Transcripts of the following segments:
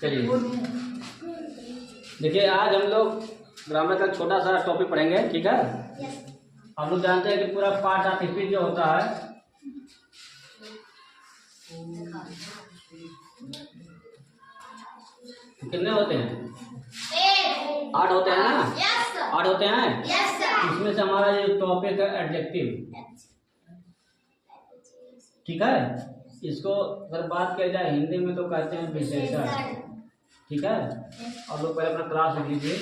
चलिए देखिए, आज हम लोग ग्रामर का छोटा सा टॉपिक पढ़ेंगे, ठीक है। हम लोग जानते हैं कि पूरा पार्ट ऑफ स्पीच जो होता है कितने होते हैं? 8 होते हैं ना? 8 होते हैं। इसमें से हमारा ये टॉपिक है एडजेक्टिव, ठीक है। इसको अगर बात किया जाए हिंदी में तो कहते हैं विशेषण, ठीक है। और लोग पहले अपना क्लास लिख लीजिए,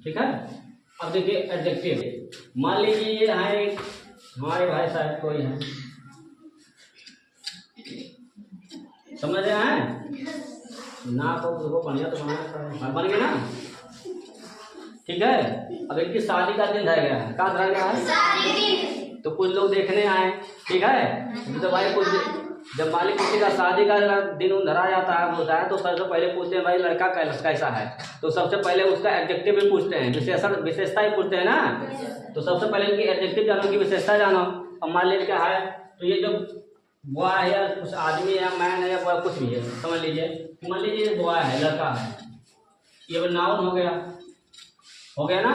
ठीक है। अब देखिए एडजेक्टिव, मान लीजिए ये है हमारे भाई साहब कोई है, समझ रहे हैं ना? तो वो बढ़िया तो बन गया ना, ठीक है। अब इनकी शादी का दिन रह गया है, कहाँ रह गया है? तो कुछ लोग देखने आए, ठीक है। तो भाई कुछ जब मालिक किसी का शादी का दिन धरा जाता है, बोलता है, तो सबसे पहले पूछते हैं भाई लड़का कैसा है। तो सबसे पहले उसका एडजेक्टिव भी पूछते हैं, विशेषता ही पूछते हैं ना। तो सबसे पहले इनकी एडजेक्टिव जानो, की विशेषता जानो। अब मान लीजिए क्या है, तो ये जो बॉय है या कुछ आदमी है, मैन है या बॉय कुछ भी है, समझ लीजिए। मान लीजिए बॉय है, लड़का है, ये नाउन हो गया ना।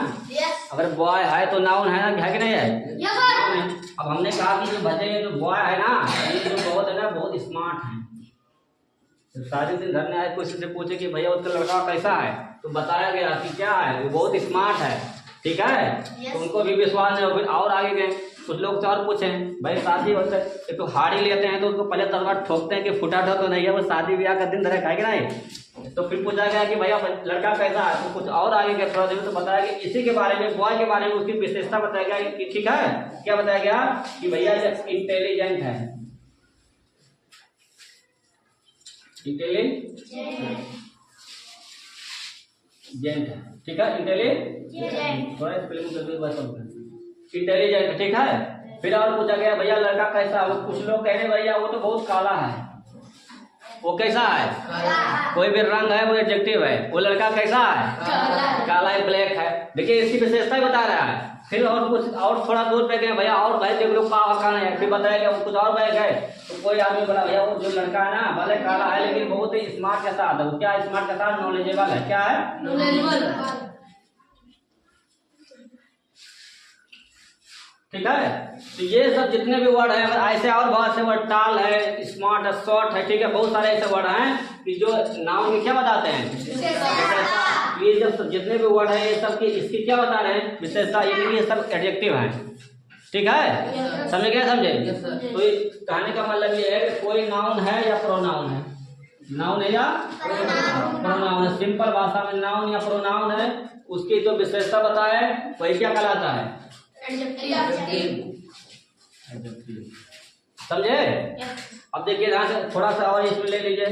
अगर बॉय है तो नाउन है ना, है कि नहीं है? अब हमने कहा कि जो बच्चे ये जो बॉय है ना, ये जो बहुत है ना, बहुत स्मार्ट है। तो सारे दिन घर में आए, किसी से पूछे कि भैया उसका लड़का कैसा है, तो बताया गया कि क्या है, वो बहुत स्मार्ट है, ठीक है। तो उनको भी विश्वास नहीं हो। फिर और आगे गए, कुछ लोग और पूछें भाई शादी होता है तो हाड़ी लेते हैं, तो उसको पहले 10 बार ठोकते हैं कि फुटा तो नहीं है, वो शादी ब्याह का दिन धरे खाएगा नहीं। तो फिर पूछा गया कि भैया लड़का कैसा है, तो कुछ और आगे गया थोड़ा देर तो बताया कि इसी के बारे में, बॉय के बारे में उसकी विशेषता बताया गया कि ठीक है, क्या बताया गया कि भैया इंटेलिजेंट है, इंटेलिजेंट है, ठीक है। इंटेलिजेंट, थोड़ा इंटेलिजेंट, ठीक है। फिर और पूछा गया भैया लड़का कैसा है, कुछ लोग कह रहे भैया वो तो बहुत काला है। वो कैसा है? कोई भी रंग है वो एडजेक्टिव है। वो लड़का कैसा है? काला है, ब्लैक है। देखिए इसकी विशेषता ही बता रहा है। फिर और कुछ और थोड़ा दूर पे गए भैया और भाई देख लो का नहीं है, फिर बताया गया वो कुछ और भाई गए, तो कोई आदमी बोला भैया वो जो लड़का है ना भले काला है लेकिन बहुत ही स्मार्ट के साथ है। वो क्या स्मार्ट के साथ? नॉलेजेबल है। क्या है? नॉलेजेबल, ठीक है। तो ये सब जितने भी वर्ड हैं ऐसे, और बहुत से वर्ड, टाल है, स्मार्ट है, शॉर्ट है, ठीक है। बहुत सारे ऐसे वर्ड हैं कि जो नाउन में क्या बताते हैं, विशेषता। ये जब जितने भी वर्ड हैं ये सब की इसकी क्या बता रहे हैं, विशेषता। ये सब एडजेक्टिव हैं, ठीक है। समझ गए? समझे? तो कहने का मतलब ये है कि कोई नाउन है या प्रोनाउन है, नाउन है या प्रोनाउन है। सिंपल भाषा में नाउन या प्रोनाउन है, उसकी जो विशेषता बताए वही क्या कहलाता है? समझे? अब देखिए ध्यान से थोड़ा सा और इसमें ले लीजिए।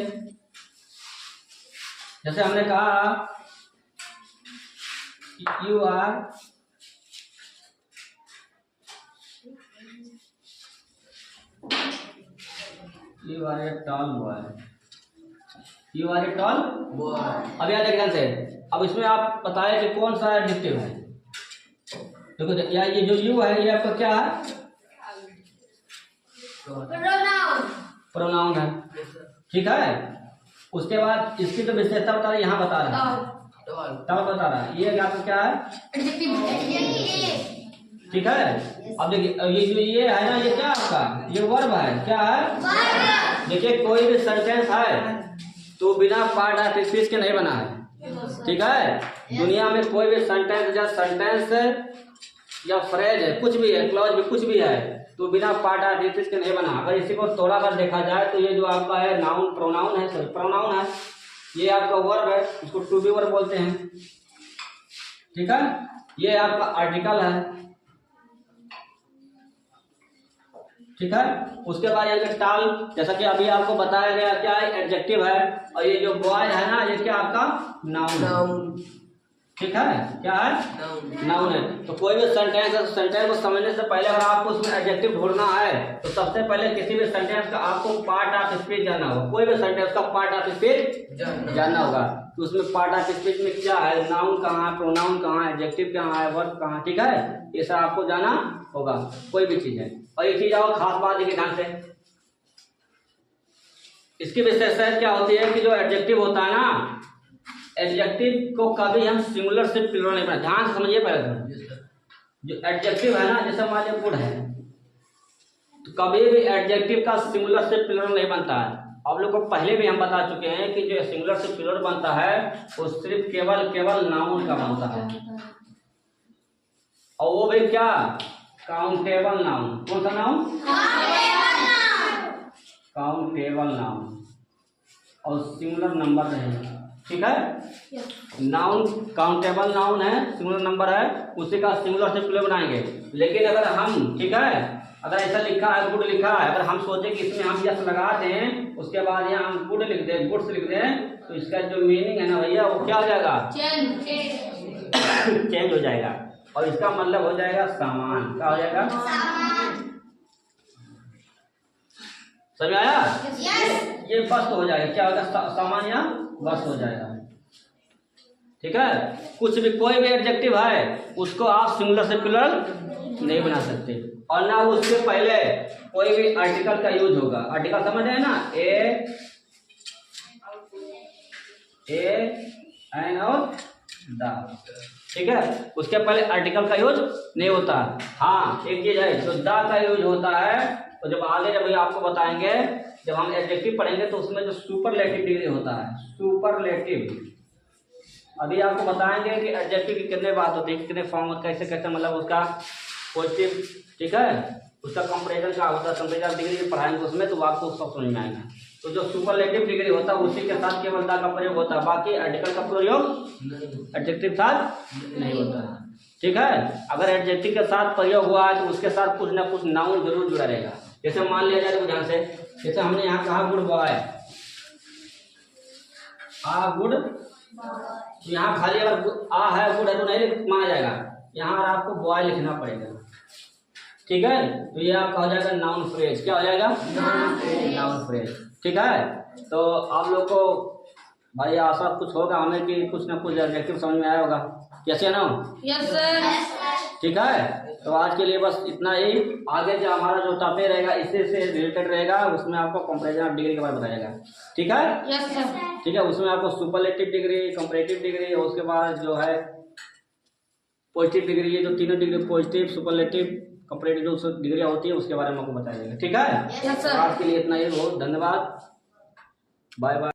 जैसे हमने कहा you are a tall boy, you are a tall boy. अब याद ध्यान से, अब इसमें आप बताए कि कौन सा एडजेक्टिव है। देखो यार ये जो यू है ये आपका क्या है? प्रोनाउन है, ठीक है। उसके बाद इसकी जो विशेषता बता रहा है यहाँ बता रहा है, टॉल बता रहा है, ये आपका क्या है? ठीक है। अब देखिए ये जो ये है ना, ये क्या आपका? ये वर्ब है। क्या है? देखिए कोई भी सेंटेंस है तो बिना पार्ट ऑफ स्पीच के नहीं बना है, ठीक है। दुनिया में कोई भी सेंटेंस या फ्रेज है, कुछ भी है, क्लॉज भी कुछ भी है, तो बिना पार्ट ऑफ स्पीच के नहीं बना। अगर इसी को थोड़ा बार देखा जाए तो ये जो आपका है नाउन, प्रोनाउन है, सॉरी प्रोनाउन है, ये आपका वर्ब है, इसको टू बी वर्ब बोलते हैं, ठीक है। ये आपका आर्टिकल है, ठीक है। उसके बाद ये टाल, जैसा कि अभी आपको बताया गया, क्या है? एडजेक्टिव है। और ये जो बॉय है ना, ये क्या आपका? नाउन, ठीक है। क्या है? नाउन है। तो कोई भी सेंटेंस को समझने से पहले अगर आपको उसमें एडजेक्टिव ढूंढना है तो सबसे पहले किसी भी सेंटेंस का आपको पार्ट ऑफ स्पीच जानना होगा। कोई भी सेंटेंस का पार्ट ऑफ स्पीच जानना होगा। तो उसमें पार्ट ऑफ स्पीच में क्या है, नाउन कहाँ है, प्रोनाउन कहाँ है, एडजेक्टिव कहाँ है, वर्ब कहाँ, ठीक है। ये सब आपको जाना होगा कोई भी चीज है। और ये चीज आओ खास बात देखिए ध्यान से, इसकी विशेषता क्या होती है कि जो एडजेक्टिव होता है ना, एडजेक्टिव को कभी हम सिंगुलर से प्लूरल नहीं बनाते। ध्यान से समझिए पहले तो, जो एडजेक्टिव है ना, जैसे मान लीजिए गुड है, तो कभी भी एडजेक्टिव का सिंगुलर से प्लूरल नहीं बनता है। आप लोग को पहले भी हम बता चुके हैं कि जो सिंगुलर से प्लूरल बनता है वो सिर्फ केवल नाउन का बनता है, और वो भी क्या, काउंटेबल नाउन। कौन सा नाउन? काउंटेबल नाउन, और सिंगुलर नंबर रहेगा। ठीक है, नाउन काउंटेबल नाउन है, सिंगुलर नंबर है, उसी का सिंगुलर से प्लूरल बनाएंगे। लेकिन अगर हम, ठीक है, अगर ऐसा लिखा है, गुड लिखा है, अगर हम सोचे कि इसमें हम यस लगा दें, उसके बाद यहाँ हम गुड लिख दें, गुड्स लिख दें, तो इसका जो मीनिंग है ना भैया, वो क्या हो जाएगा? चेंज हो जाएगा, और इसका मतलब हो जाएगा सामान। क्या हो जाएगा? समझ में आया? ये वस्तु हो जाएगा। क्या होगा? सामान या वस्तु हो जाएगा। ठीक है, कुछ भी, कोई भी एडजेक्टिव है उसको आप सिंगुलर से प्लूरल नहीं बना सकते, और ना उसके पहले कोई भी आर्टिकल का यूज होगा। आर्टिकल समझ रहे हैं ना, ए एन और द। ठीक है, उसके पहले आर्टिकल का यूज नहीं होता। हाँ, एक चीज है, जो द का यूज होता है, तो जब आगे जब आपको बताएंगे, जब हम एडजेक्टिव पढ़ेंगे, तो उसमें जो सुपरलेटिव डिग्री होता है, सुपरलेटिव, अभी आपको बताएंगे कि एडजेक्टिव की कितने बात होती है, कितने फॉर्म, कैसे कैसे, मतलब उसका पॉजिटिव, ठीक है, उसका कंपैरिजन का होता है, कंपैरिजन डिग्री पढ़ाएंगे उसमें, तो आपको सब समझ में आएगा। तो जो सुपरलेटिव डिग्री होता है उसी के साथ केवल द का प्रयोग होता है, बाकी आर्टिकल का प्रयोग एडजेक्टिव के साथ नहीं होता है। ठीक है, अगर एडजेक्टिव के साथ प्रयोग हुआ है तो उसके साथ कुछ ना कुछ नाउन जरूर जुड़ा रहेगा। जैसे मान लिया जाए ध्यान से, जैसे हमने यहाँ कहा गुड बॉय, आ गुड, यहाँ खाली अगर आ है, गुड है, तो नहीं माना जाएगा, यहाँ आपको बॉय लिखना पड़ेगा। ठीक है, तो ये आपका हो जाएगा नाउन फ्रेज। क्या हो जाएगा? Noun phrase. ठीक है, तो आप लोग को भाई आशा कुछ होगा हमें कि कुछ ना कुछ एडजेक्टिव समझ में आया होगा। कैसे ना? Yes sir. ठीक है, तो आज के लिए बस इतना ही। आगे जो हमारा जो टॉपिक रहेगा इससे से रिलेटेड रहेगा, उसमें आपको कंपैरिजन ऑफ डिग्री के बारे में बताएगा। ठीक है? Yes sir. ठीक है, उसमें आपको सुपरलेटिव डिग्री, कंपैरेटिव डिग्री, और उसके बाद जो है पॉजिटिव डिग्री, ये जो तीनों डिग्री, पॉजिटिव, सुपरलेटिव, कंपैरेटिव जो डिग्रियां होती है, उसके बारे में आपको बताया जाएगा। ठीक है? Yes sir. आज के लिए इतना ही, बहुत धन्यवाद, बाय बाय।